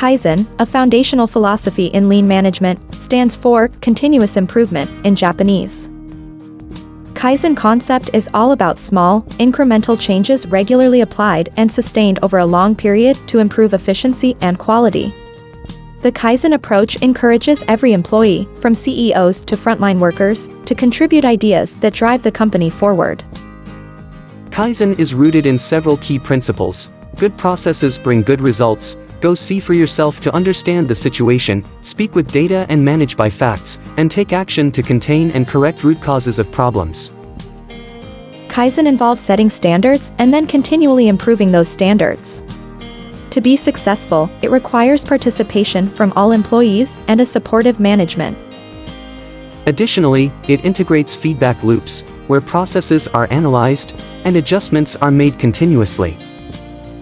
Kaizen, a foundational philosophy in lean management, stands for continuous improvement in Japanese. Kaizen concept is all about small, incremental changes regularly applied and sustained over a long period to improve efficiency and quality. The Kaizen approach encourages every employee, from CEOs to frontline workers, to contribute ideas that drive the company forward. Kaizen is rooted in several key principles. Good processes bring good results. Go see for yourself to understand the situation, speak with data and manage by facts, and take action to contain and correct root causes of problems. Kaizen involves setting standards and then continually improving those standards. To be successful, it requires participation from all employees and a supportive management. Additionally, it integrates feedback loops, where processes are analyzed and adjustments are made continuously.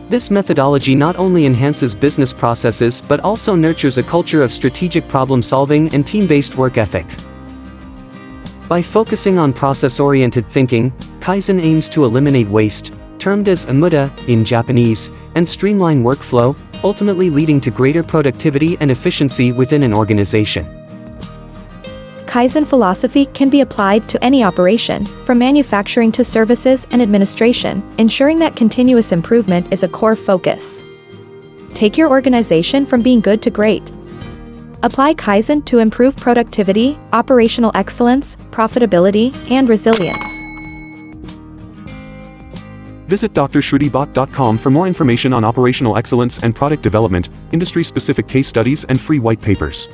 This methodology not only enhances business processes but also nurtures a culture of strategic problem-solving and team-based work ethic. By focusing on process-oriented thinking, Kaizen aims to eliminate waste, termed as imuda in Japanese, and streamline workflow, ultimately leading to greater productivity and efficiency within an organization. Kaizen philosophy can be applied to any operation, from manufacturing to services and administration, ensuring that continuous improvement is a core focus. Take your organization from being good to great. Apply Kaizen to improve productivity, operational excellence, profitability, and resilience. Visit drshrutibhat.com for more information on operational excellence and product development, industry-specific case studies and free white papers.